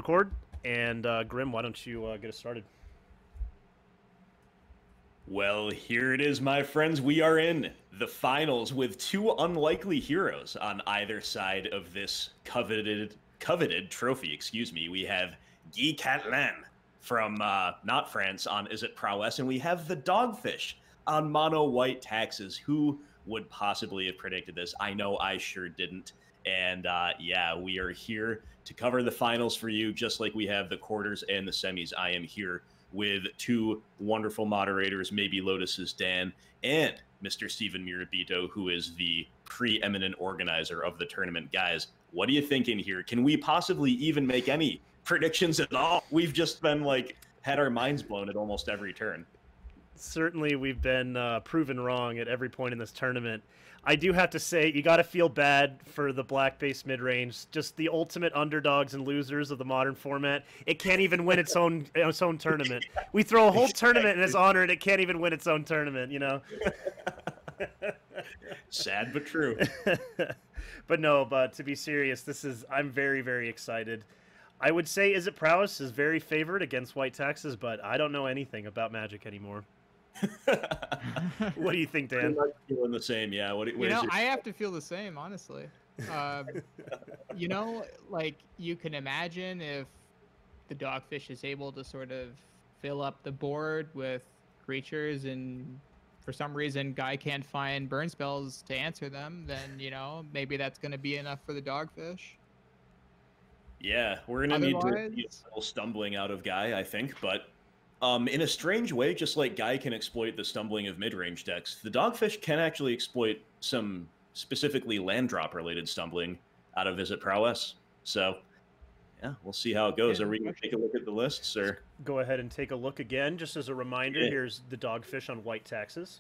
Record. And Grim, why don't you get us started? Well, here it is, my friends. We are in the finals with two unlikely heroes on either side of this coveted trophy. Excuse me. We have Guy Catalan from not France on Izzet Prowess, and we have the Dogfish on Mono White Taxes. Who would possibly have predicted this? I know I sure didn't. And yeah, we are here to cover the finals for you, just like we have the quarters and the semis. I am here with two wonderful moderators, maybe Lotus's Dan, and Mr. Steven Mirabito, who is the preeminent organizer of the tournament. Guys, what are you thinking here? Can we possibly even make any predictions at all? We've just been had our minds blown at almost every turn. Certainly, we've been proven wrong at every point in this tournament. I do have to say, you got to feel bad for the black-based mid-range, just the ultimate underdogs and losers of the modern format. It can't even win its own tournament. We throw a whole tournament in its honor, and it can't even win its own tournament, you know? Sad but true. But no, but to be serious, I'm very, very excited. I would say Izzet Prowess is very favored against White Taxes, but I don't know anything about Magic anymore. What do you think, Dan? I'm not feeling the same, yeah. I have to feel the same, honestly. You can imagine if the Dogfish is able to sort of fill up the board with creatures, and for some reason Guy can't find burn spells to answer them, then maybe that's going to be enough for the Dogfish. Yeah, we're gonna need to see a little stumbling out of Guy, I think, but. In a strange way, just like Guy can exploit the stumbling of mid-range decks, the Dogfish can actually exploit some specifically land drop related stumbling out of Izzet Prowess. So, yeah, we'll see how it goes. Are we going to take a look at the lists, or go ahead and take a look again? Just as a reminder, here's the Dogfish on White Taxes.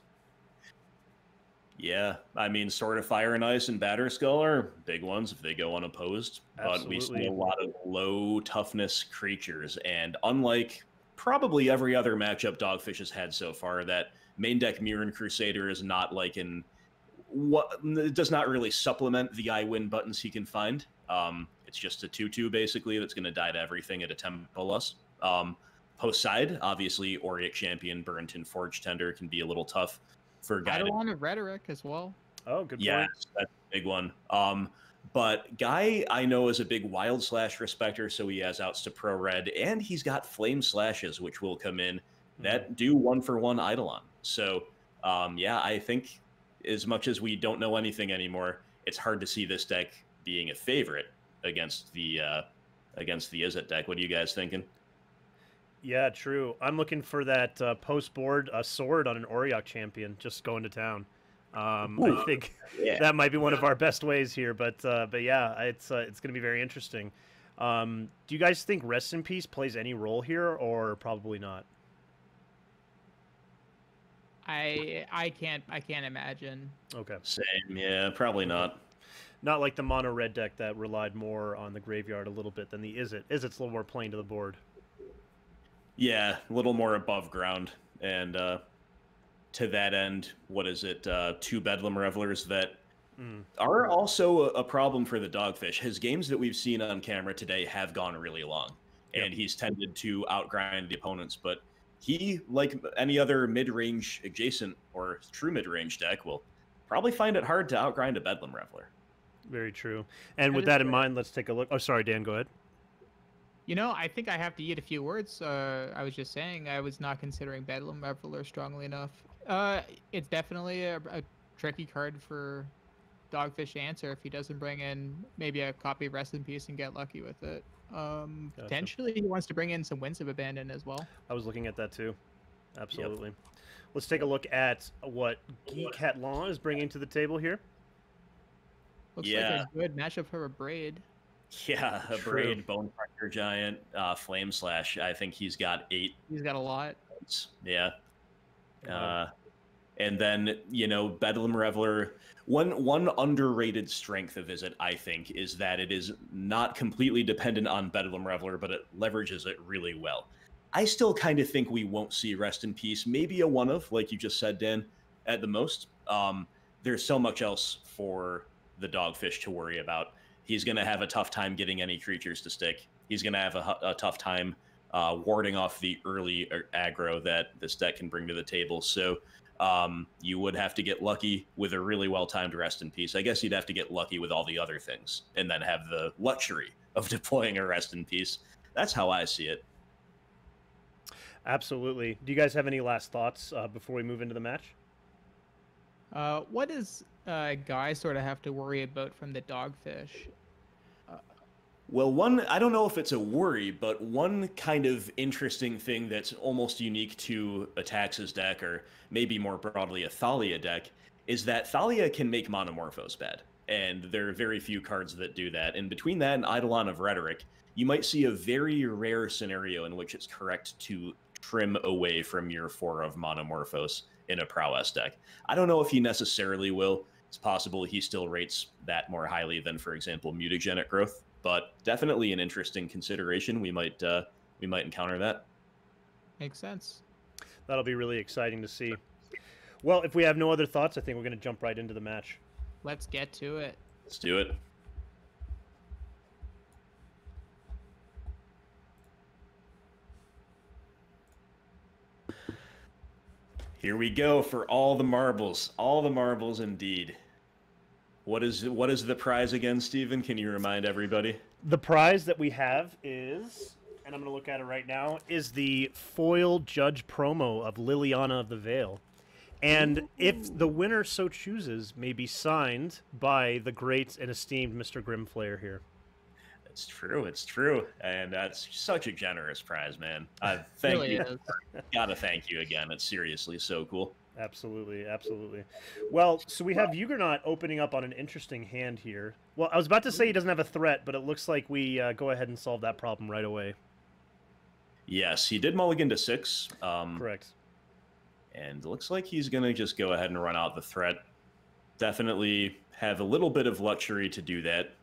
Yeah, I mean, Sword of Fire and Ice and Batterskull are big ones if they go unopposed. Absolutely. But we see a lot of low toughness creatures, and unlike probably every other matchup Dogfish has had so far, that main deck Mirren Crusader is not it does not really supplement the I win buttons he can find. It's just a 2/2 basically that's going to die to everything at a Tempest. Post side, obviously, Auric Champion, Burrington Forge Tender can be a little tough for Guy. Eidolon of Rhetoric as well. Oh, good point. Yes, that's a big one. But Guy, I know, is a big Wild Slash respecter, so he has outs to Pro Red, and he's got Flame Slashes, which will come in that do 1-for-1 Eidolon. So, yeah, I think as much as we don't know anything anymore, it's hard to see this deck being a favorite against the Izzet deck. What are you guys thinking? Yeah, true. I'm looking for that post-board sword on an Auric Champion just going to town. I think that might be one of our best ways here, but yeah, it's going to be very interesting. Do you guys think Rest in Peace plays any role here, or probably not? I can't imagine. Okay. Same, yeah, probably not. Not like the mono red deck that relied more on the graveyard a little bit than the Izzet. Izzet's a little more playing to the board. Yeah, a little more above ground, and to that end, what is it? 2 Bedlam Revelers that are also a problem for the Dogfish. His games that we've seen on camera today have gone really long, and he's tended to outgrind the opponents. But he, like any other mid-range adjacent or true mid-range deck, will probably find it hard to outgrind a Bedlam Reveler. Very true. And with that in mind, let's take a look. Oh, sorry, Dan, go ahead. I think I have to eat a few words. I was just saying I was not considering Bedlam Reveler strongly enough. It's definitely a tricky card for Dogfish to answer if he doesn't bring in maybe a copy of Rest in Peace and get lucky with it. Potentially he wants to bring in some Winds of Abandon as well. I was looking at that too. Absolutely. Yep. Let's take a look at what Guy Catalan is bringing to the table here. Looks like a good matchup for a Braid. Yeah, a Braid, Bonefire Giant, Flame Slash. I think he's got 8. He's got a lot. Yeah. And then, Bedlam Reveler, one underrated strength of Izzet, I think, is that it is not completely dependent on Bedlam Reveler, but it leverages it really well. I still kind of think we won't see Rest in Peace, maybe a one-of, like you just said, Dan, at the most. There's so much else for the Dogfish to worry about. He's going to have a tough time getting any creatures to stick. he's going to have a tough time warding off the early aggro that this deck can bring to the table. So you would have to get lucky with a really well-timed Rest in Peace. I guess you'd have to get lucky with all the other things and then have the luxury of deploying a Rest in Peace. That's how I see it. Absolutely. Do you guys have any last thoughts before we move into the match? What does Guy sort of have to worry about from the Dogfish? Well, I don't know if it's a worry, but one kind of interesting thing that's almost unique to a Tax's deck, or maybe more broadly a Thalia deck, is that Thalia can make Monomorphos bad. And there are very few cards that do that. And between that and Eidolon of Rhetoric, you might see a very rare scenario in which it's correct to trim away from your 4 of Monomorphos in a Prowess deck. I don't know if he necessarily will. It's possible he still rates that more highly than, for example, Mutagenic Growth, but definitely an interesting consideration. We might encounter that. Makes sense. That'll be really exciting to see. Well, if we have no other thoughts, I think we're going to jump right into the match. Let's get to it. Let's do it. Here we go for all the marbles indeed. What is the prize again, Steven? Can you remind everybody? The prize that we have is, and I'm going to look at it right now, is the foil Judge promo of Liliana of the Veil. And if the winner so chooses, may be signed by the great and esteemed Mr. Grimflayer here. It's true. It's true. And that's such a generous prize, man. Thank Really you. is. Gotta thank you again. It's seriously so cool. Absolutely, absolutely. Well, so we have Juggernaut opening up on an interesting hand here. Well, I was about to say he doesn't have a threat, but it looks like we go ahead and solve that problem right away. Yes, he did mulligan to 6. Correct. And it looks like he's going to just go ahead and run out the threat. Definitely have a little bit of luxury to do that.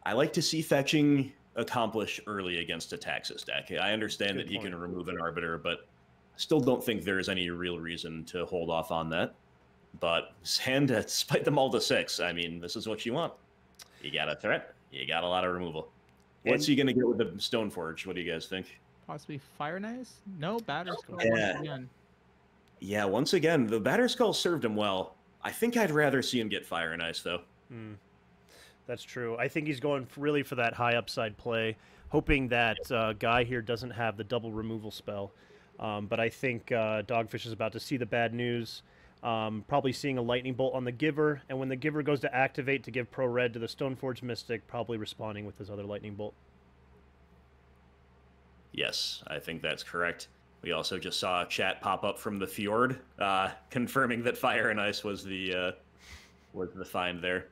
I like to see fetching accomplish early against a Taxis deck. I understand Good that he point. can remove an Arbiter, but still don't think there is any real reason to hold off on that. But his hand, despite them all to 6, I mean, this is what you want. You got a threat. You got a lot of removal. What's he going to get with the Stoneforge? What do you guys think? Possibly Fire Nice? No, Batterskull Yeah. once again. Yeah, once again, the Batterskull served him well. I think I'd rather see him get Fire and Ice, though. That's true. I think he's going really for that high upside play, hoping that Guy here doesn't have the double removal spell. But I think Dogfish is about to see the bad news, probably seeing a Lightning Bolt on the Giver, and when the Giver goes to activate to give Pro Red to the Stoneforge Mystic, probably responding with his other Lightning Bolt. Yes, I think that's correct. We also just saw a chat pop up from the Fjord, confirming that Fire and Ice was the find there.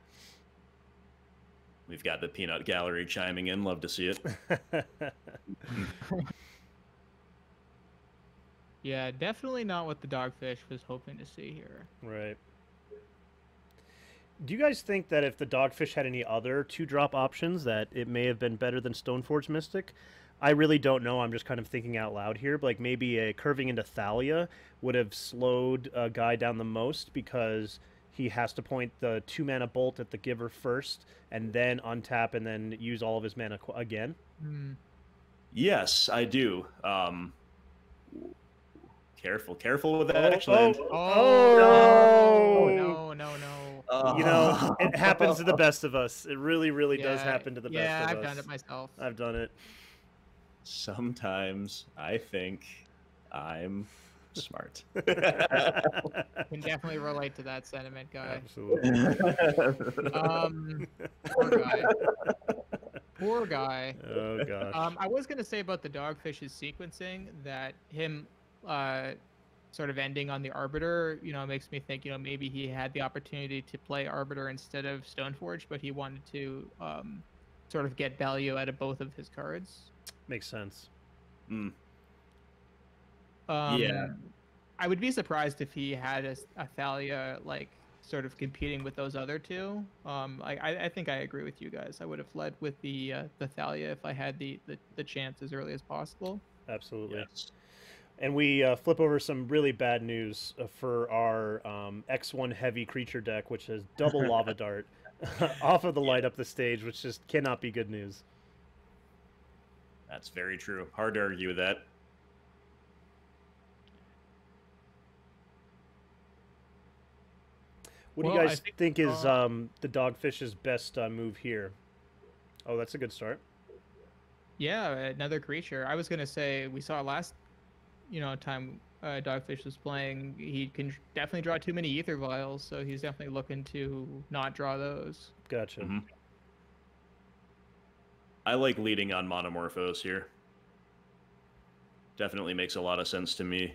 We've got the Peanut Gallery chiming in. Love to see it. Yeah, definitely not what the Dogfish was hoping to see here. Right. Do you guys think that if the Dogfish had any other 2-drop options, that it may have been better than Stoneforge Mystic? I really don't know. I'm just kind of thinking out loud here. But like maybe a curving into Thalia would have slowed a Guy down the most because he has to point the 2-mana bolt at the Giver first and then untap and then use all of his mana again. Yes, I do. Careful with that, actually. No. You know, it happens to the best of us. It really, really does happen to the best of us. Yeah, I've done it myself. I've done it. Sometimes I think I'm smart. Can definitely relate to that sentiment, Guy. Absolutely. Poor Guy. Poor Guy. Oh, gosh. I was going to say about the Dogfish's sequencing that him sort of ending on the Arbiter, you know, makes me think, you know, maybe he had the opportunity to play Arbiter instead of Stoneforge, but he wanted to sort of get value out of both of his cards. Makes sense. Yeah. I would be surprised if he had a Thalia, like, sort of competing with those other two. I think I agree with you guys. I would have led with the Thalia if I had the chance as early as possible. Absolutely. Yes. And we flip over some really bad news for our X1 heavy creature deck, which has double Lava Dart off of the light up the stage, which just cannot be good news. That's very true. Hard to argue with that. What do you guys think is the Dogfish's best move here? Oh, that's a good start. Yeah, another creature. I was gonna say we saw last, time Dogfish was playing. He can definitely draw too many Ether Vials, so he's definitely looking to not draw those. Gotcha. Mm-hmm. I like leading on Monomorphos here. Definitely makes a lot of sense to me.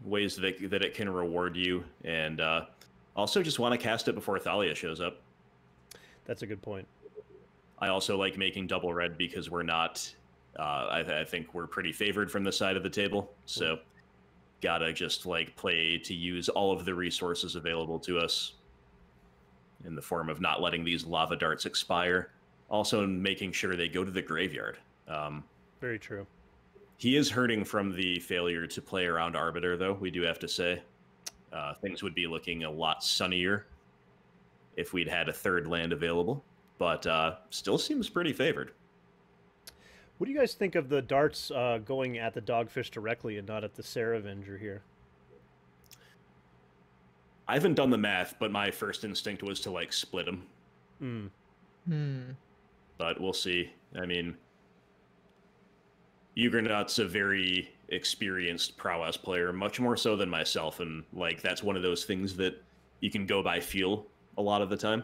Ways that it can reward you, and also just want to cast it before Thalia shows up. That's a good point. I also like making double red because we're not... I think we're pretty favored from this side of the table, so gotta just like play to use all of the resources available to us in the form of not letting these lava darts expire. Also making sure they go to the graveyard. Very true. He is hurting from the failure to play around Arbiter, though, we do have to say. Things would be looking a lot sunnier if we'd had a third land available, but still seems pretty favored. What do you guys think of the darts going at the Dogfish directly and not at the Saravenger here? I haven't done the math, but my first instinct was to, like, split them. But we'll see. I mean, Juggernaut's a very experienced Prowess player, much more so than myself, and, like, that's one of those things that you can go by feel a lot of the time.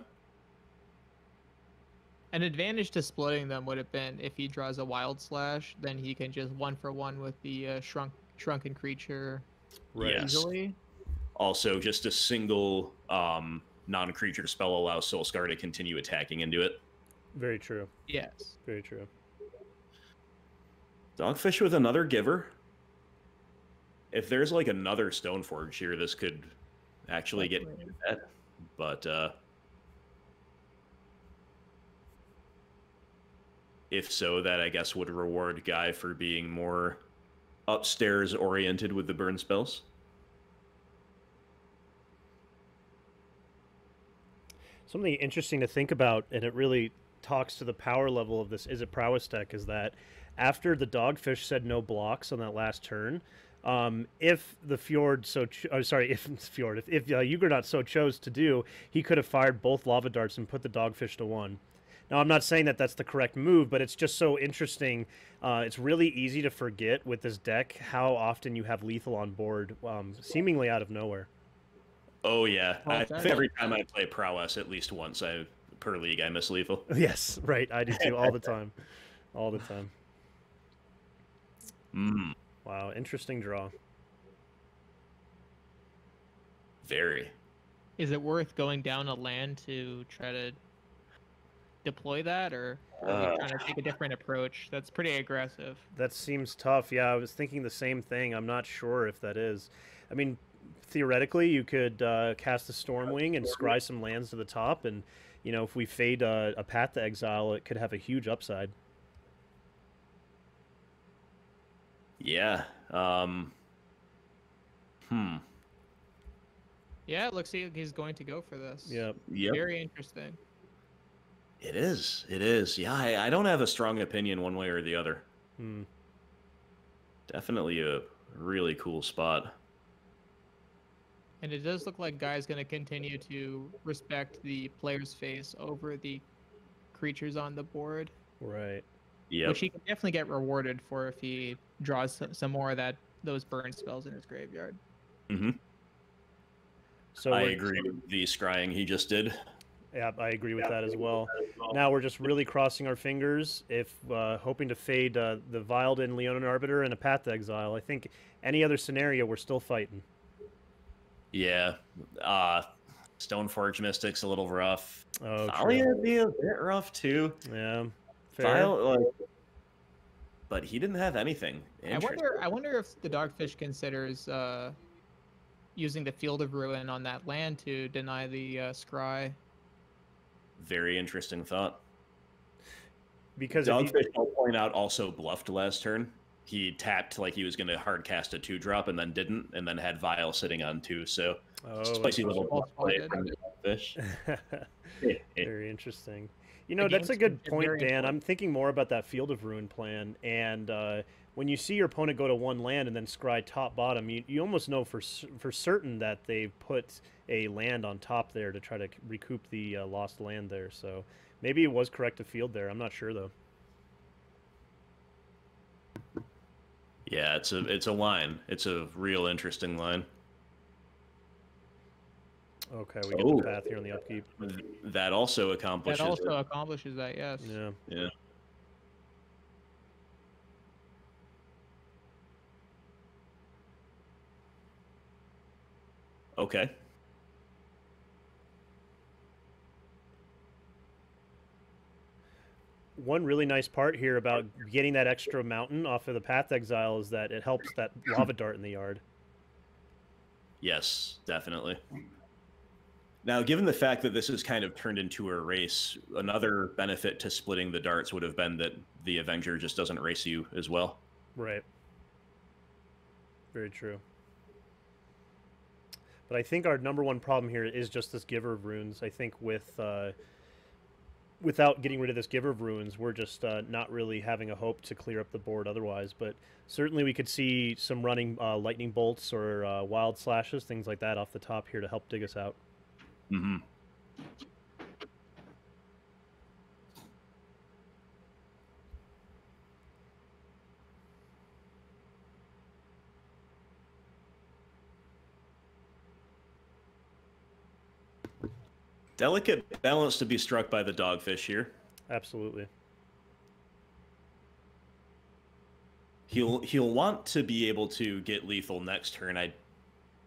An advantage to splitting them would have been if he draws a Wild Slash, then he can just 1-for-1 with the shrunken creature easily. Also, just a single non-creature spell allows Soulscar to continue attacking into it. Very true. Yes. Very true. Dogfish with another giver. If there's like another Stoneforge here, this could actually get that. But if so, that I guess would reward Guy for being more upstairs oriented with the burn spells. Something interesting to think about, and it really talks to the power level of this Izzet Prowess deck, is that after the Dogfish said no blocks on that last turn, if the Fjord so if Juggernaut so chose to do, he could have fired both lava darts and put the Dogfish to 1. Now, I'm not saying that that's the correct move, but it's just so interesting. It's really easy to forget with this deck how often you have lethal on board, seemingly out of nowhere. Oh, yeah. I think every time I play Prowess, at least once per league, I miss lethal. Yes, right. I do too, all the time. All the time. Wow, interesting draw. Very. Is it worth going down a land to try to deploy that, or are we trying to take a different approach? That's pretty aggressive. That seems tough. Yeah, I was thinking the same thing. I'm not sure if that is. I mean, theoretically, you could cast a Stormwing and scry some lands to the top, and if we fade a Path to Exile, it could have a huge upside. Yeah. Yeah, it looks like he's going to go for this. Yep. Very interesting. It is. It is. Yeah, I don't have a strong opinion one way or the other. Definitely a really cool spot. And it does look like Guy's going to continue to respect the player's face over the creatures on the board. Right. Yeah. Which he can definitely get rewarded for if he draws some more of those burn spells in his graveyard. So I agree with the scrying he just did. Yeah, I agree with that as well. Now we're just really crossing our fingers, if hoping to fade the Viled Leonin Arbiter and a Path to Exile. I think any other scenario, we're still fighting. Yeah. Stoneforge Mystic's a little rough. Oh, Thalia would be a bit rough, too. Yeah, fair. But he didn't have anything. I wonder if the Dogfish considers using the Field of Ruin on that land to deny the scry. Very interesting thought. Because Dogfish, I'll point out, also bluffed last turn. He tapped like he was going to hard cast a 2-drop and then didn't, and then had Vial sitting on 2. So spicy little bluff play from the Dogfish. Very interesting. You The know, that's game's a good point, very Dan. I'm important. thinking more about that Field of Ruin plan, and when you see your opponent go to one land and then scry top bottom, you almost know for certain that they put a land on top there to try to recoup the lost land there. So maybe it was correct to field there. I'm not sure though. Yeah, it's a line. It's a real interesting line. Okay, we get Oh, the path here on the upkeep. that also That accomplishes also it. accomplishes that, yes. Yeah. Yeah. Okay. One really nice part here about getting that extra mountain off of the path exile is that it helps that lava dart in the yard. Yes, definitely. Now, given the fact that this has kind of turned into a race, another benefit to splitting the darts would have been that the Avenger just doesn't race you as well. Right. Very true. But I think our number one problem here is just this Giver of Runes. I think without getting rid of this Giver of Runes, we're just not really having a hope to clear up the board otherwise. But certainly we could see some running lightning bolts or wild slashes, things like that off the top here to help dig us out. Mm-hmm. Delicate balance to be struck by the Dogfish here. Absolutely. He'll want to be able to get lethal next turn. I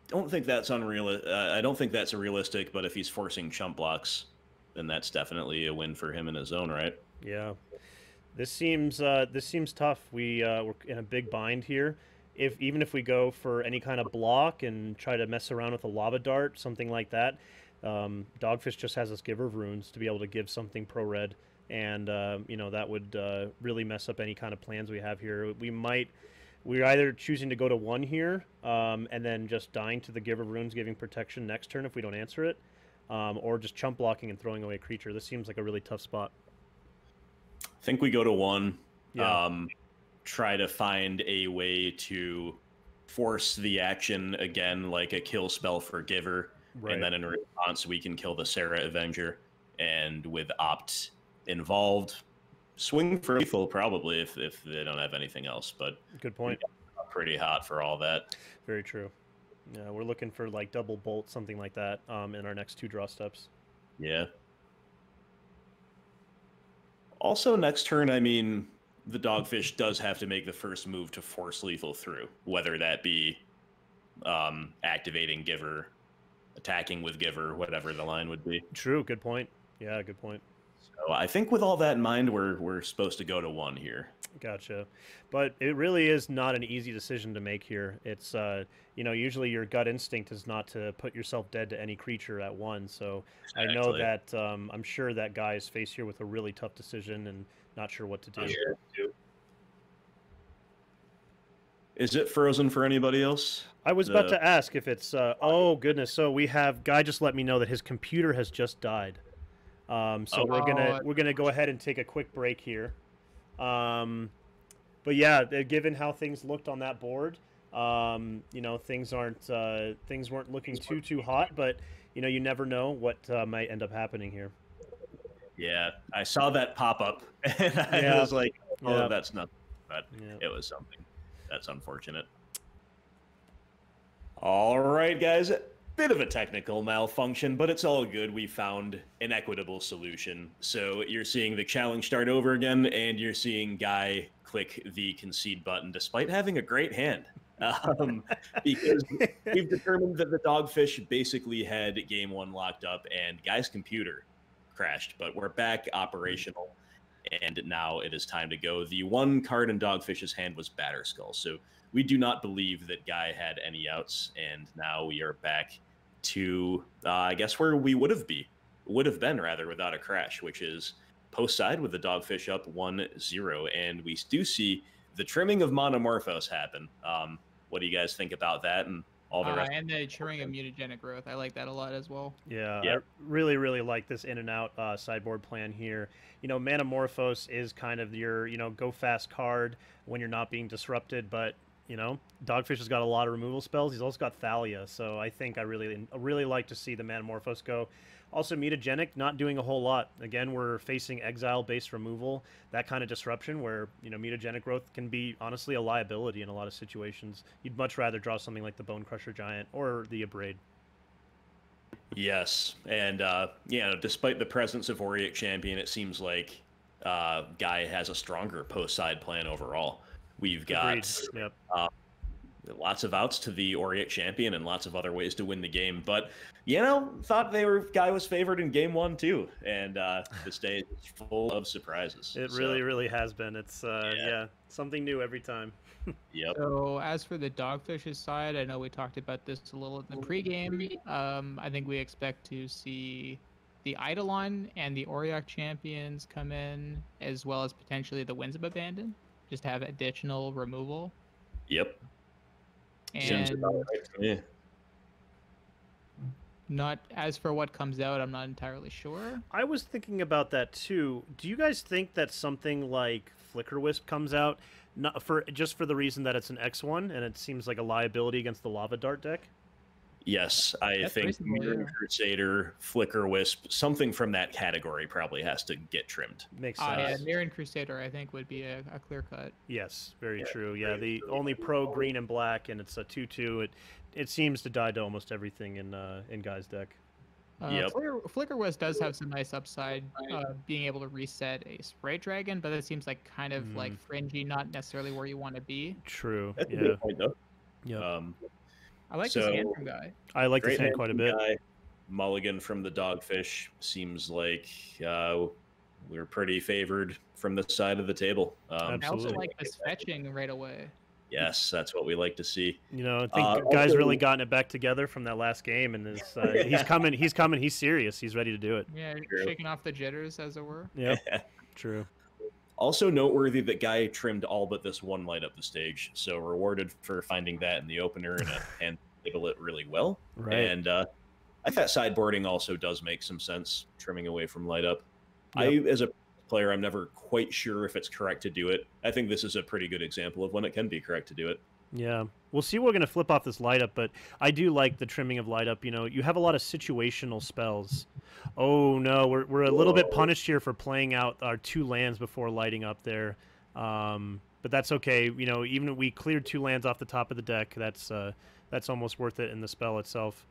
don't think that's unreal. I don't think that's realistic. But if he's forcing chump blocks, then that's definitely a win for him in his own right. Yeah. This seems tough. We're in a big bind here. Even if we go for any kind of block and try to mess around with a lava dart, something like that, Dogfish just has this Giver of Runes to be able to give something pro red, and you know that would really mess up any kind of plans we have here. We're either choosing to go to one here and then just dying to the Giver of Runes, giving protection next turn if we don't answer it, or just chump blocking and throwing away a creature. This seems like a really tough spot. I think we go to one. Yeah. Try to find a way to force the action again, like a kill spell for Giver. Right. And then in response, we can kill the Sarah Avenger. And with Opt involved, swing for lethal probably if they don't have anything else. But good point. Pretty hot for all that. Very true. Yeah, we're looking for like double bolt, something like that, in our next two draw steps. Yeah. Also, next turn, I mean, the Dogfish does have to make the first move to force lethal through, whether that be activating Giver, attacking with Giver, whatever the line would be. True. Good point. Yeah, good point. So I think with all that in mind, we're supposed to go to one here. Gotcha. But it really is not an easy decision to make here. It's, you know, usually your gut instinct is not to put yourself dead to any creature at one. So exactly. I know that I'm sure that guy is faced here with a really tough decision and not sure what to do. Is it frozen for anybody else? I was about to ask if it's, oh goodness. So we have, guy just let me know that his computer has just died. So we're gonna go ahead and take a quick break here. But yeah, given how things looked on that board, you know, things weren't looking too hot, but you know, you never know what might end up happening here. Yeah, I saw that pop up, and I was like, "Oh, that's nothing," but it was something. That's unfortunate. All right, guys. Bit of a technical malfunction, but it's all good. We found an equitable solution. So you're seeing the challenge start over again, and you're seeing Guy click the concede button despite having a great hand. Because we've determined that the Dogfish basically had game one locked up, and Guy's computer crashed, but we're back operational, and now it is time to go. The one card in Dogfish's hand was Batterskull, so we do not believe that Guy had any outs, and now we are back to, I guess, where we would have been without a crash, which is post side with the Dogfish up 1-0, and we do see the trimming of Monomorphos happen. What do you guys think about that, and All the rest. And the trimming of mutagenic growth. I like that a lot as well. Yeah, Yeah. I really, really like this in and out sideboard plan here. You know, Manamorphose is kind of your, go fast card when you're not being disrupted, but, Dogfish has got a lot of removal spells. He's also got Thalia, so I think I really like to see the Manamorphose go. Also, mutagenic, not doing a whole lot. Again, we're facing exile-based removal, that kind of disruption where, mutagenic growth can be, honestly, a liability in a lot of situations. You'd much rather draw something like the Bone Crusher Giant or the Abrade. Yes, and despite the presence of Auric Champion, it seems like Guy has a stronger post-side plan overall. We've got Yep. Lots of outs to the Auric Champion and lots of other ways to win the game, but thought Guy was favored in game 1 too, and this day is full of surprises. It really has been. It's something new every time. Yep. So as for the Dogfish's side, I know we talked about this a little in the pregame. I think we expect to see the Eidolon and the Auric champions come in, as well as potentially the Winds of Abandon, just to have additional removal. Yep. And Seems about right to me. not as for what comes out, I'm not entirely sure. I was thinking about that too. Do you guys think that something like Flicker Wisp comes out, not for just for the reason that it's an X1 and it seems like a liability against the Lava Dart deck? Yes, I That's think reasonable, Mirror yeah. Crusader, Flicker Wisp, something from that category probably has to get trimmed. Makes Yeah, sense. Mirror Crusader, I think, would be a clear cut. Yes, very true. Yeah, the only pro green and black, and it's a 2/2. It seems to die to almost everything in Guy's deck. Yep. Flicker West does have some nice upside, being able to reset a Spray Dragon, but that seems like kind of like fringy, not necessarily where you want to be. True. That's a Yeah. good point, though. Yeah. I like So- this hand from Guy. I like this Great hand quite a bit. guy. Mulligan from the Dogfish seems like we're pretty favored from the side of the table. I also Absolutely. like this fetching right away. Yes, that's what we like to see. I think Also- Guy's really gotten it back together from that last game, and is, he's coming. He's coming. He's serious. He's ready to do it. Yeah, True. shaking off the jitters, as it were. Yeah. True. Also noteworthy that Guy trimmed all but this one light up the stage, so rewarded for finding that in the opener and handle it really well. Right. And I thought sideboarding also does make some sense, trimming away from light up. Yep. As a player, I'm never quite sure if it's correct to do it. I think this is a pretty good example of when it can be correct to do it. Yeah, we'll see. We're going to flip off this light up, but I do like the trimming of light up. You have a lot of situational spells. Oh no, we're a little bit punished here for playing out our 2 lands before lighting up there, but that's okay. Even if we cleared 2 lands off the top of the deck, that's almost worth it in the spell itself.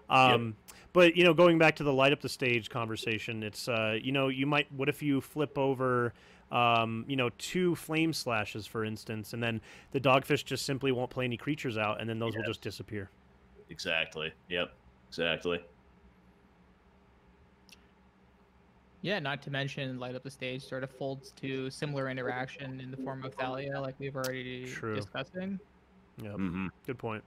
But going back to the light up the stage conversation, it's you might. What if you flip over? 2 flame slashes, for instance, and then the Dogfish just simply won't play any creatures out, and then those will just disappear. Exactly. Yep. Exactly. Yeah, not to mention light up the stage sort of folds to similar interaction in the form of Thalia, like we've already True. discussing. Yeah, Mm-hmm. good point.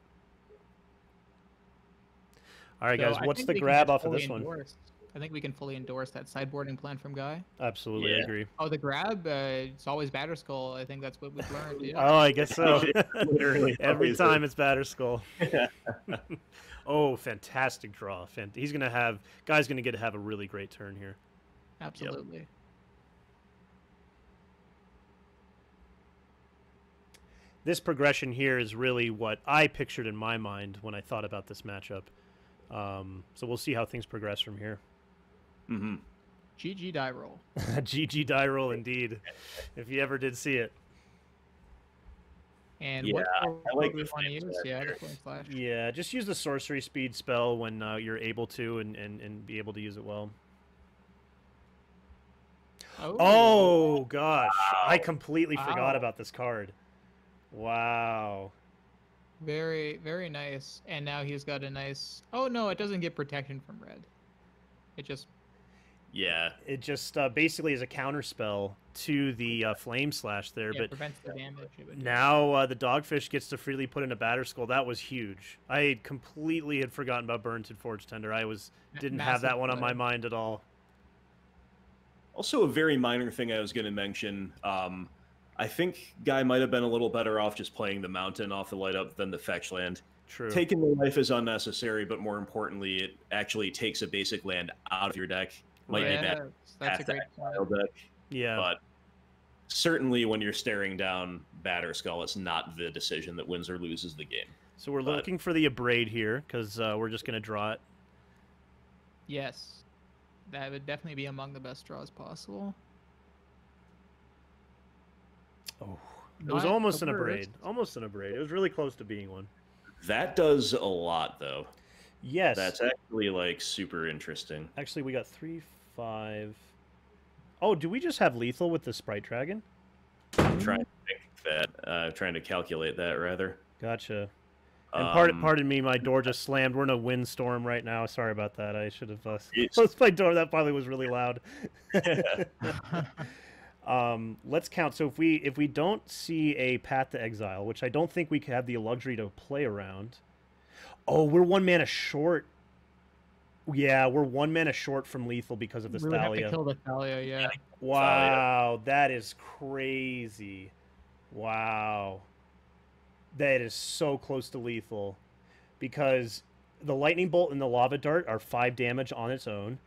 All right, So guys, I what's think the we can grab just off of fully this one? endorse- I think we can fully endorse that sideboarding plan from Guy. Absolutely, I Yeah. agree. Oh, the grab, it's always Batterskull. I think that's what we've learned. Yeah. Oh, I guess so. Literally Every always time it's Batterskull. Oh, fantastic draw. Guy's gonna have a really great turn here. Absolutely. This progression here is really what I pictured in my mind when I thought about this matchup. So we'll see how things progress from here. Mm-hmm. GG die roll. GG die roll indeed, if you ever did see it. And Yeah, what I like we the want to flame use? slash Yeah, there. the flame slash. Yeah, just use the sorcery speed spell when you're able to and be able to use it well. Oh gosh, I completely forgot Wow. about this card. Wow. Very, very nice. And now he's got a nice. Oh no, it doesn't get protection from red. It just. Yeah. It just basically is a counter spell to the flame slash there, Yeah, but prevents the damage. It would do. now the Dogfish gets to freely put in a Batterskull. That was huge. I completely had forgotten about Burnt and Forge Tender. Didn't have that Massive one on my play. mind at all. Also, a very minor thing I was going to mention. I think Guy might have been a little better off just playing the mountain off the light up than the fetch land. True. Taking the life is unnecessary, but more importantly, it actually takes a basic land out of your deck. Might be Yeah, bad that's a path to great exile point. deck, Yeah. but certainly when you're staring down Batterskull, it's not the decision that wins or loses the game. So we're looking for the Abrade here because we're just going to draw it. Yes, that would definitely be among the best draws possible. Oh, it was Not almost the an worst. Abrade. Almost an Abrade. It was really close to being one. That does a lot, though. Yes. That's actually, like, super interesting. Actually, we got 3, 5. Oh, do we just have lethal with the Sprite Dragon? I'm trying to think that. Trying to calculate that, rather. Gotcha. And Um, pardon me, my door just slammed. We're in a windstorm right now. Sorry about that. I should have closed my door. That probably was really loud. Let's count. So if we don't see a Path to Exile, which I don't think we have the luxury to play around. Oh, we're 1 mana short. Yeah, we're 1 mana short from lethal because of this We would have Thalia. to kill the Thalia, yeah. Wow, that is crazy. Wow. That is so close to lethal. Because the Lightning Bolt and the Lava Dart are 5 damage on its own.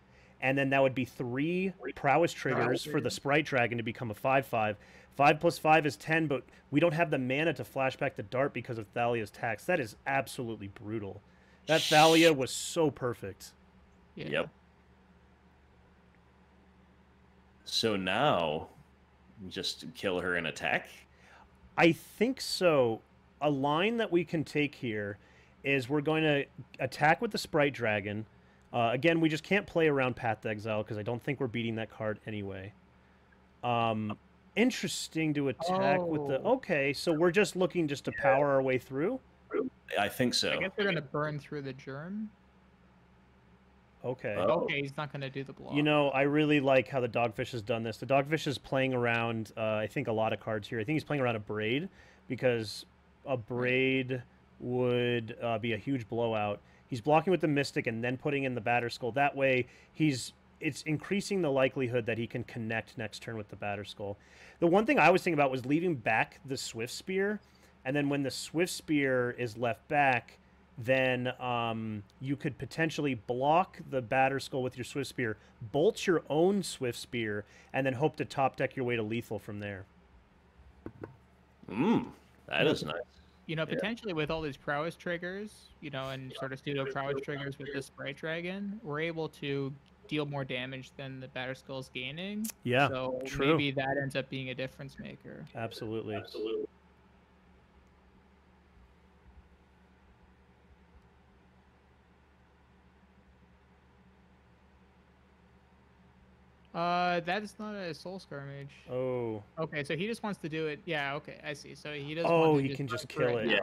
And then that would be 3 Prowess triggers for the Sprite Dragon to become a 5/5. 5 plus 5 is 10, but we don't have the mana to flash back the Dart because of Thalia's tax. That is absolutely brutal. That Thalia was so perfect. Yeah. Yep. So now, just kill her in attack? I think so. A line that we can take here is we're going to attack with the Sprite Dragon. Again, we just can't play around Path to Exile because I don't think we're beating that card anyway. Interesting to attack with the... Okay, so we're just looking just to power our way through? I think so. I guess they're going to burn through the germ. Okay. Oh. Okay, he's not going to do the block. You know, I really like how the Dogfish has done this. The Dogfish is playing around, I think, a lot of cards here. I think he's playing around a Braid because a Braid would be a huge blowout. He's blocking with the Mystic and then putting in the Batterskull. That way, it's increasing the likelihood that he can connect next turn with the Batterskull. The one thing I was thinking about was leaving back the Swift Spear, and then when the Swift Spear is left back, then you could potentially block the Batterskull with your Swift Spear, bolt your own Swift Spear, and then hope to top deck your way to lethal from there. That is nice. You know, potentially with all these Prowess triggers, you know, and sort of pseudo Prowess triggers with this Sprite Dragon, we're able to deal more damage than the Batterskull's gaining. Yeah, so true. Maybe that ends up being a difference maker. Absolutely. Absolutely. That is not a Soul Scar Mage. Oh. Okay, so he just wants to do it. Yeah, okay, I see. So he does. Oh, want to he can just run for kill it. now. Yeah.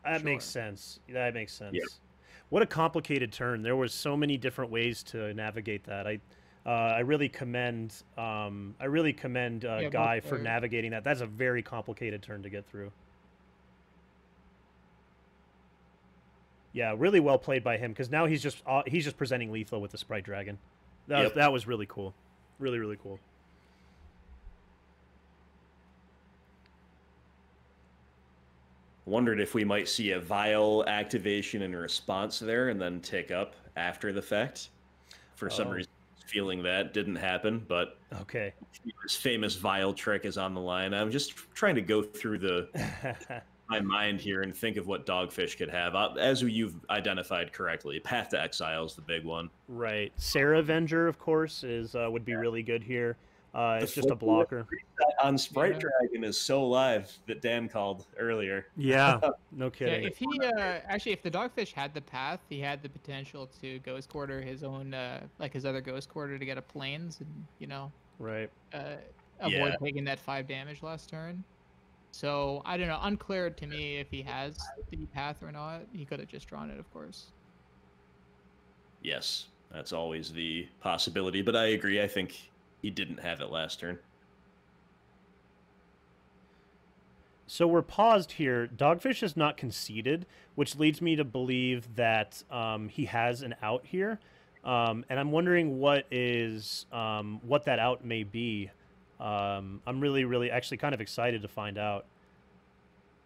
That Sure. makes sense. That makes sense. Yeah. What a complicated turn. There was so many different ways to navigate that. I really commend Yeah, Guy both for players. navigating that. That's a very complicated turn to get through. Yeah, really well played by him because now he's just presenting lethal with the Sprite Dragon. That was really cool. Really, really cool. Wondered if we might see a Vial activation in response there and then tick up after the fact. For some reason, feeling that didn't happen, but Okay. this famous Vial trick is on the line. I'm just trying to go through my mind here and think of what Dogfish could have. As you've identified correctly, Path to Exile is the big one. Right. Sarah Avenger, of course, would be really good here. It's just a blocker. On Sprite Yeah. Dragon is so live that Dan called earlier. Yeah, no Yeah, kidding. if he actually, if the Dogfish had the path, he had the potential to Ghost Quarter his own, like his other Ghost Quarter to get a Plains and, you know, Right. avoid Yeah. taking that 5 damage last turn. So I don't know, unclear to me if he has the path or not. He could have just drawn it, of course. Yes, that's always the possibility, but I agree. I think he didn't have it last turn. So we're paused here. Dogfish is not conceded, which leads me to believe that he has an out here. And I'm wondering what that out may be. I'm really actually kind of excited to find out.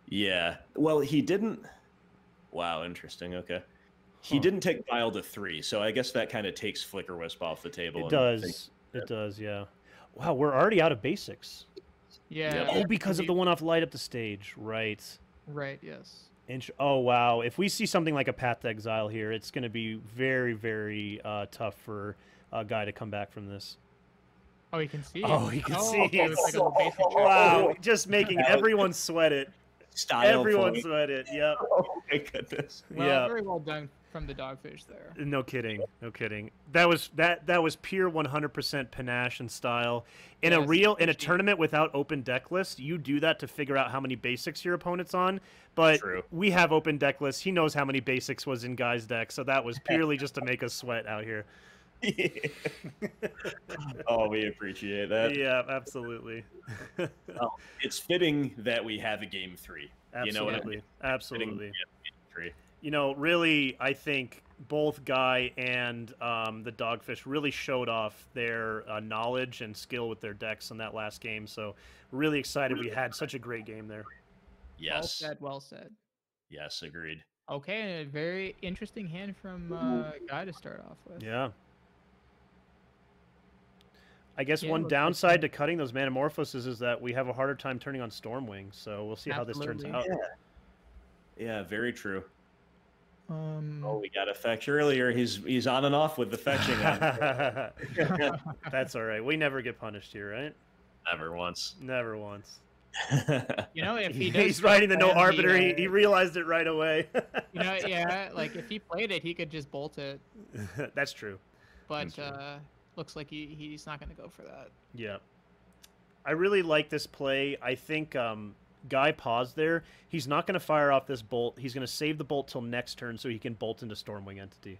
Yeah. Well, he didn't. Wow, interesting. Okay. He didn't take Vile to 3, so I guess that kind of takes Flicker Wisp off the table. It does. It does, yeah. Wow, we're already out of basics. Yeah. Oh, because of the one-off light up the stage. Right. Right, yes. Oh, wow. If we see something like a Path to Exile here, it's going to be very, very tough for a guy to come back from this. Oh, you can see. Oh, he can see. Okay, it was like a basic check. Wow, just making everyone sweat it. Style Everyone point. sweat it, yep. Oh my goodness. Well, Yeah. very well done from the Dogfish there. No kidding, no kidding. That was pure 100% panache and style. In a Yes, tournament without open deck list, you do that to figure out how many basics your opponent's on. But True. we have open deck lists. He knows how many basics was in Guy's deck, so that was purely just to make us sweat out here. Oh, we appreciate that. Yeah, absolutely. Well, it's fitting that we have a game 3. Absolutely. You know what I mean? Absolutely. Fitting we have a game 3. You know, really, I think both Guy and the Dogfish really showed off their knowledge and skill with their decks in that last game. So, really excited we had such a great game there. Yes. Well said, well said. Yes, agreed. Okay, and a very interesting hand from Guy to start off with. Yeah. I guess Yeah, one looks downside to cutting those Manamorphoses is that we have a harder time turning on Stormwing. So, we'll see how this Absolutely. turns out. Yeah, very true. Um, Oh, we got a fetch earlier. He's on and off with the fetching. That's all right. We never get punished here, right? Never once. Never once. you know, if he does He's writing the no plan arbiter. He realized it right away. you know, yeah, like if he played it, he could just bolt it. That's true. But That's true. looks like he's not going to go for that. Yeah. I really like this play. I think Guy paused there. He's not going to fire off this bolt. He's going to save the bolt till next turn so he can bolt into Stormwing Entity.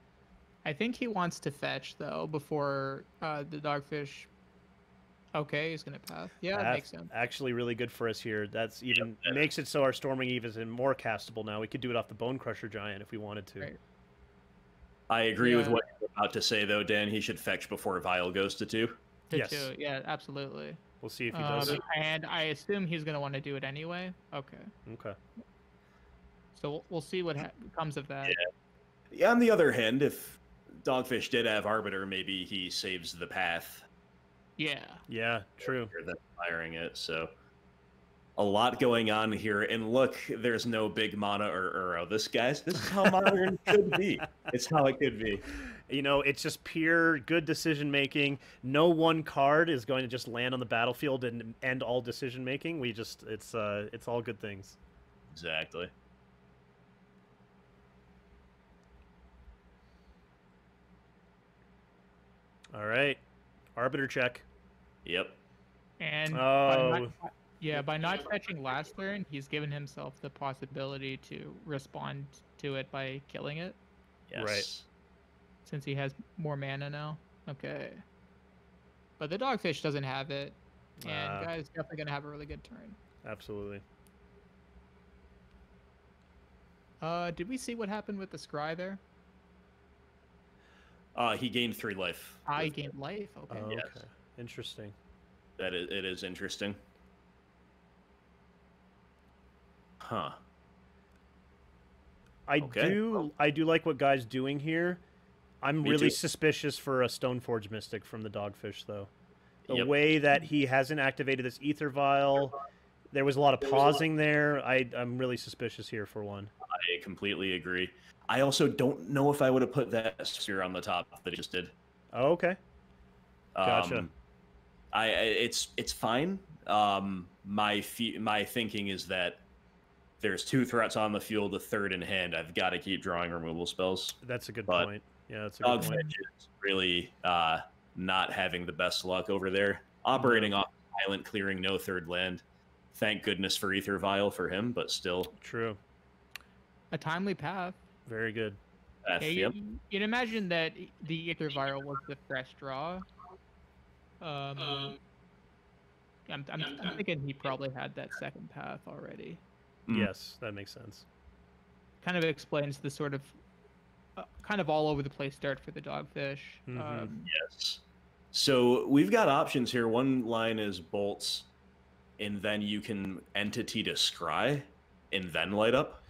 I think he wants to fetch, though, before the Dogfish... Okay, he's going to path. Yeah, that makes sense. Actually really good for us here. That's even makes it so our Stormwing Eve is more castable now. We could do it off the Bone Crusher Giant if we wanted to. Right. I agree with what you're about to say, though, Dan. He should fetch before Vile goes to 2. Yes. Yeah, absolutely. We'll see if he does it. And I assume he's going to want to do it anyway. Okay. Okay. So we'll see what comes of that. Yeah. On the other hand, if Dogfish did have Arbiter, maybe he saves the path. Yeah. Yeah, true. Than firing it, so a lot going on here. And look, there's no big mana or Uro. This is how modern could be. It's how it could be. You know, it's just pure good decision making. No one card is going to just land on the battlefield and end all decision making. It's all good things. Exactly. All right. Arbiter check. Yep. And by not fetching last turn, he's given himself the possibility to respond to it by killing it. Yes. Right. Since he has more mana now. Okay. But the Dogfish doesn't have it. And Guy's definitely going to have a really good turn. Absolutely. Did we see what happened with the Scry there? He gained 3 life. He gained life. Okay. Oh, Yes. okay. Interesting. It is interesting. Huh. I Okay. do like what Guy's doing here. I'm Me really too. suspicious for a Stoneforge Mystic from the Dogfish, though. The Yep. way that he hasn't activated this Ether Vial, there was a lot of pausing there. I'm really suspicious here for one. I completely agree. I also don't know if I would have put that sphere on the top that he just did. Oh, okay. Gotcha. It's fine. My thinking is that there's 2 threats on the field, a third in hand. I've got to keep drawing removal spells. That's a good But point. Yeah, that's a good point. Dogfish is really not having the best luck over there. Operating off Silent, clearing no third land. Thank goodness for Ether Vial for him, but still. True. A timely path. Very good. Yep. You'd imagine that the Ether Vial was the fresh draw. I'm thinking he probably had that second path already. Yes, that makes sense. Kind of explains the sort of kind of all over the place start for the Dogfish. Yes. So we've got options here. One line is bolts, and then you can entity to scry, and then light up.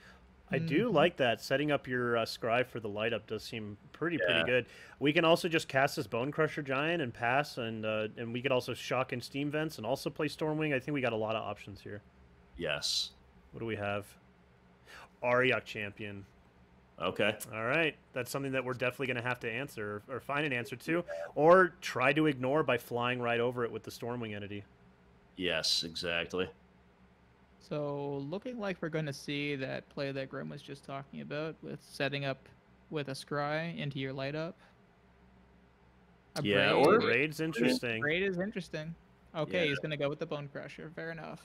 I do like that. Setting up your scry for the light up does seem pretty good. We can also just cast this Bone Crusher Giant and pass, and we could also shock in Steam Vents and also play Stormwing. I think we got a lot of options here. Yes. What do we have? Ariok Champion. Okay. All right. That's something that we're definitely going to have to answer or find an answer to, or try to ignore by flying right over it with the Stormwing entity. Yes, exactly. So looking like we're going to see that play that Grim was just talking about with setting up with a scry into your light up. Yeah, braid. or Braid's interesting. Braid is interesting. Okay, Yeah. he's going to go with the Bone Crusher. Fair enough.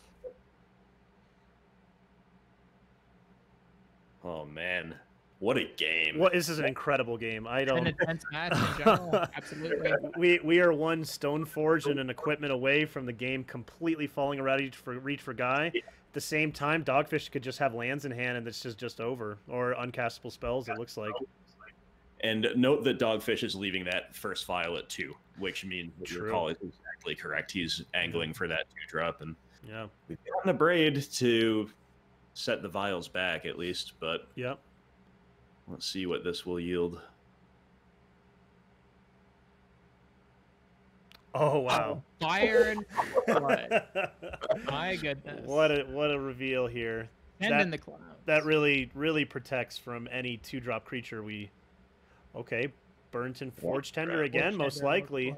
Oh man, what a game! Well, this is an incredible game. I don't. An intense match in general. Absolutely. We are one Stoneforge and an equipment away from the game completely falling around reach for Guy. At the same time, Dogfish could just have lands in hand and this is just over, or uncastable spells. It looks like. And note that Dogfish is leaving that first file at 2, which means that your True. call is exactly correct. He's angling for that 2-drop, and Yeah. we've gotten a Braid to set the vials back at least. But Yep. let's see what this will yield. Oh wow. Fire and blood. My goodness. What a reveal here. And in the clouds. That really protects from any 2-drop creature we. Okay, Burnton Forge Tender again, most likely.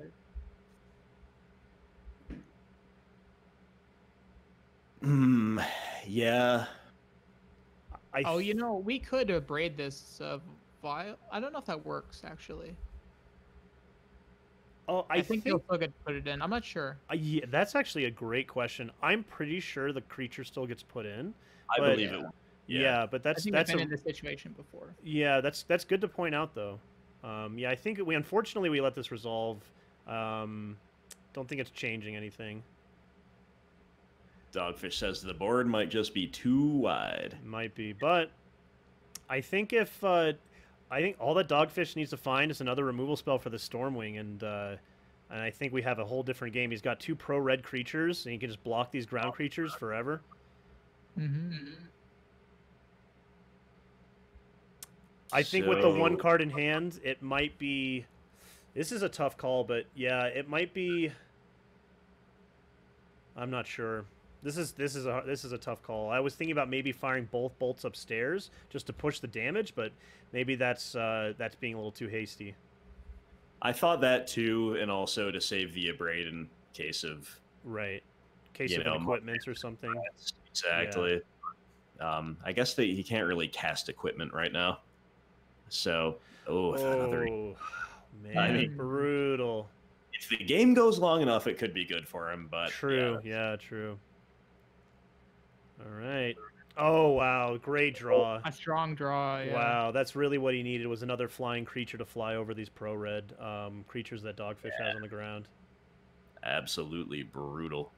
Yeah. Oh, you know, we could braid this vial. I don't know if that works actually. Oh, I think they'll still get to put it in. I'm not sure. Yeah, that's actually a great question. I'm pretty sure the creature still gets put in. I believe it. Yeah, but I think I've been in this situation before. Yeah, that's good to point out though. Yeah, I think unfortunately we let this resolve. Don't think it's changing anything. Dogfish says the board might just be too wide. Might be, but I think if I think all that Dogfish needs to find is another removal spell for the Stormwing, and I think we have a whole different game. He's got 2 pro red creatures, and he can just block these ground creatures forever. I think with the 1 card in hand, it might be. This is a tough call, but yeah, it might be. I'm not sure. This is a tough call. I was thinking about maybe firing both bolts upstairs just to push the damage, but maybe that's being a little too hasty. I thought that too, and also to save the Abrade in case of case of an equipment or something. Exactly. Yeah. I guess he can't really cast equipment right now. So another. Man, I mean, brutal. If the game goes long enough, it could be good for him. But true, yeah, true. All right. Oh wow, great draw. A strong draw. Yeah. Wow, that's really what he needed was another flying creature to fly over these pro red creatures that Dogfish has on the ground. Absolutely brutal.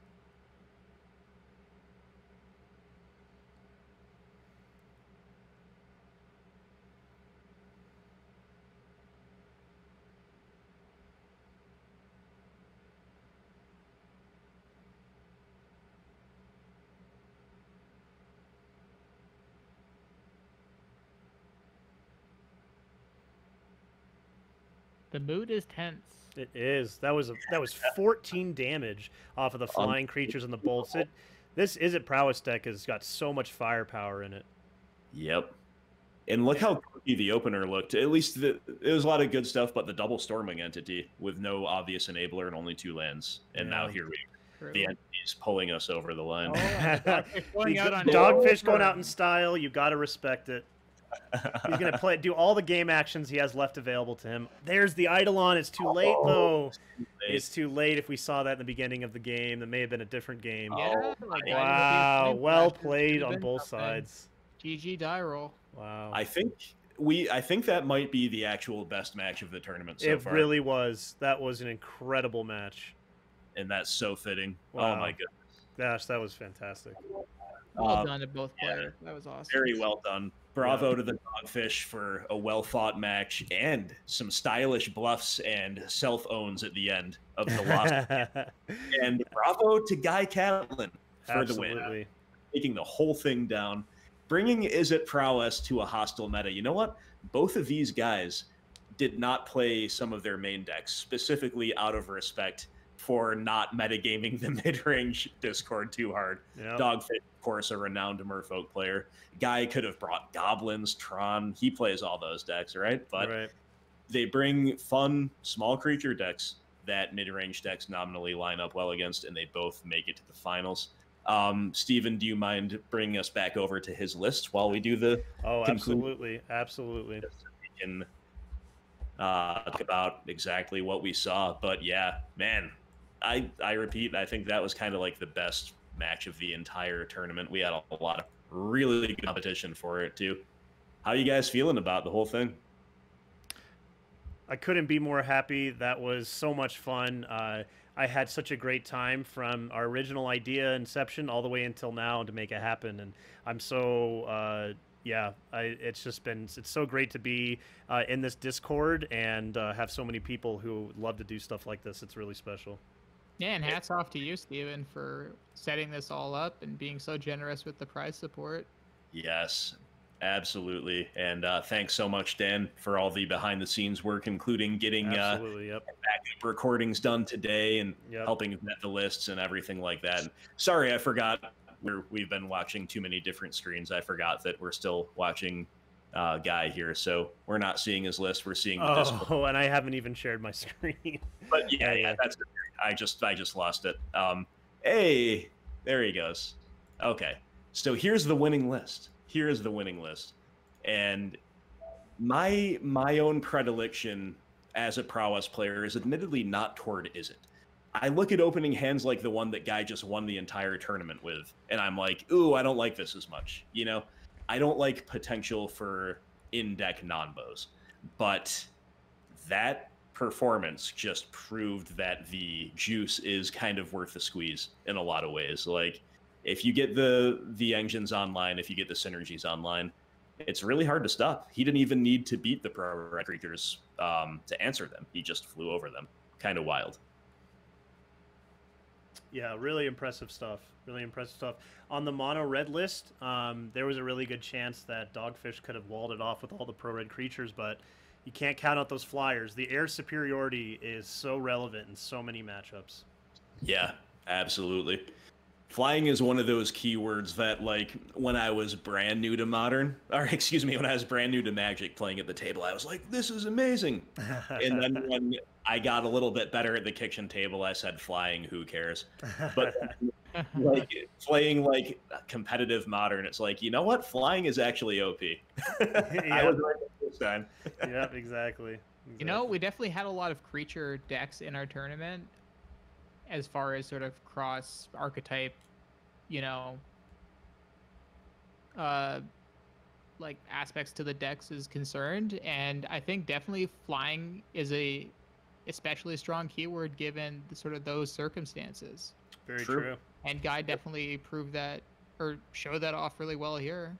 The mood is tense. It is. That was 14 damage off of the flying creatures and the bolts. This Izzet Prowess deck has got so much firepower in it. Yep. And look how quirky the opener looked. At least it was a lot of good stuff, but the double Storming entity with no obvious enabler and only 2 lands. And now here the entity's pulling us over the line. Dogfish going out in style. You got to respect it. He's gonna do all the game actions he has left available to him. There's the Eidolon. It's too late though. It's too late. If we saw that in the beginning of the game, that may have been a different game. Yeah, wow, well played on both sides. GG die roll. Wow. I think that might be the actual best match of the tournament so far. It really was. That was an incredible match. And that's so fitting. Wow. Oh my goodness. Gosh, that was fantastic. Well done to both players. That was awesome. Very well done. Bravo to the Dogfish for a well-fought match and some stylish bluffs and self-owns at the end of the loss. And bravo to Guy Catlin for the win. Taking the whole thing down. bringing Izzet Prowess to a hostile meta. You know what? Both of these guys did not play some of their main decks, specifically out of respect for not metagaming the mid-range Discord too hard. Yep. Dogfish, of course, a renowned Merfolk player. Guy could have brought Goblins, Tron. He plays all those decks, right? But they bring fun, small creature decks that mid-range decks nominally line up well against, and they both make it to the finals. Steven, do you mind bringing us back over to his list while we do the absolutely. Absolutely. So we can talk about exactly what we saw. But yeah, man, I repeat, I think that was kind of like the best match of the entire tournament. We had a lot of really good competition for it too. How you guys feeling about the whole thing? I couldn't be more happy. That was so much fun. I had such a great time from our original idea inception all the way until now to make it happen. And I'm so, it's so great to be in this Discord and have so many people who love to do stuff like this. It's really special. Yeah, and hats off to you, Steven, for setting this all up and being so generous with the prize support. Yes, absolutely. And thanks so much, Dan, for all the behind-the-scenes work, including getting backup recordings done today and helping vet the lists and everything like that. And sorry, I forgot. We've been watching too many different screens. I forgot that we're still watching Guy here, so we're not seeing his list. We're seeing the Discord. Oh, and I haven't even shared my screen. But yeah, that's it. I just lost it. Hey, there he goes. Okay, so here's the winning list. Here is the winning list, and my own predilection as a Prowess player is admittedly not toward Izzet. I look at opening hands like the one that Guy just won the entire tournament with, and I'm like, ooh, I don't like this as much. You know, I don't like potential for in-deck non-bows, but that performance just proved that the juice is kind of worth the squeeze in a lot of ways. Like, if you get the engines online, if you get the synergies online, it's really hard to stop. He didn't even need to beat the pro creatures to answer them. He just flew over them. Kind of wild. Yeah, really impressive stuff. Really impressive stuff. On the mono red list, there was a really good chance that Dogfish could have walled it off with all the pro red creatures, but you can't count out those flyers. The air superiority is so relevant in so many matchups. Yeah, absolutely. Flying is one of those keywords that, like, when I was brand new to Modern, or excuse me, when I was brand new to Magic playing at the table, I was like, this is amazing. And then when I got a little bit better at the kitchen table, I said, flying, who cares? But like playing like competitive Modern, it's like, you know what? Flying is actually OP. I was right this time. Yep, exactly. You know, we definitely had a lot of creature decks in our tournament as far as sort of cross archetype, you know, like aspects to the decks is concerned. And I think definitely flying is a especially strong keyword given the, sort of those circumstances. Very true. And Guy definitely proved that or showed that off really well here.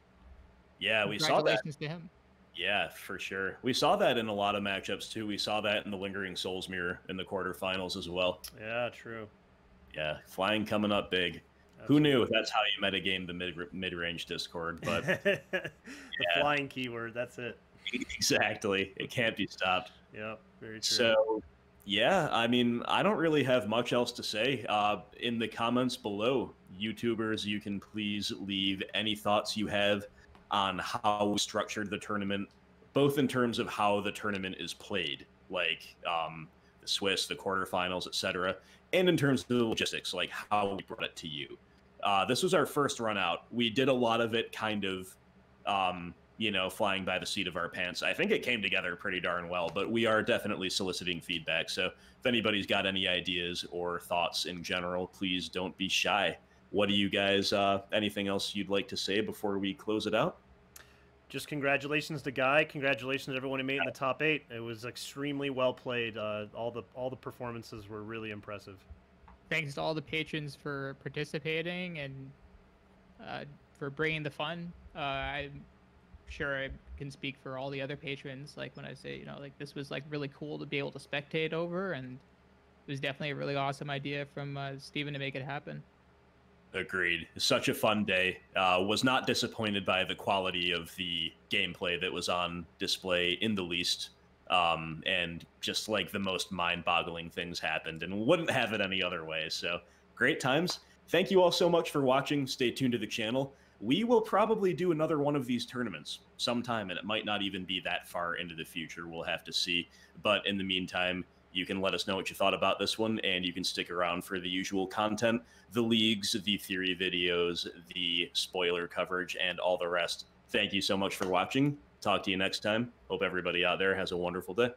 Yeah, we saw that. Congratulations to him. Yeah, for sure. We saw that in a lot of matchups too. We saw that in the Lingering Souls Mirror in the quarterfinals as well. Yeah, true. Yeah, flying coming up big. Who knew that's how you metagame the mid-range Discord? But the flying keyword, that's it. Exactly. It can't be stopped. Yeah, very true. So, yeah, I mean, I don't really have much else to say. In the comments below, YouTubers, you can please leave any thoughts you have on how we structured the tournament, both in terms of how the tournament is played, like the Swiss, the quarterfinals, etc., and in terms of the logistics, like how we brought it to you. This was our first run out. We did a lot of it kind of, you know, flying by the seat of our pants. I think it came together pretty darn well, but we are definitely soliciting feedback. So if anybody's got any ideas or thoughts in general, please don't be shy. What do you guys, anything else you'd like to say before we close it out? Just congratulations to Guy. Congratulations to everyone who made it in the top 8. It was extremely well played. All the performances were really impressive. Thanks to all the patrons for participating and for bringing the fun. I'm sure I can speak for all the other patrons. Like when I say, you know, like this was like really cool to be able to spectate over, and it was definitely a really awesome idea from Steven to make it happen. Agreed. Such a fun day. Was not disappointed by the quality of the gameplay that was on display in the least. And just like the most mind-boggling things happened, and wouldn't have it any other way. So great times. Thank you all so much for watching. Stay tuned to the channel. We will probably do another one of these tournaments sometime, and it might not even be that far into the future. We'll have to see. But in the meantime, you can let us know what you thought about this one, and you can stick around for the usual content, the leagues, the theory videos, the spoiler coverage, and all the rest. Thank you so much for watching. Talk to you next time. Hope everybody out there has a wonderful day.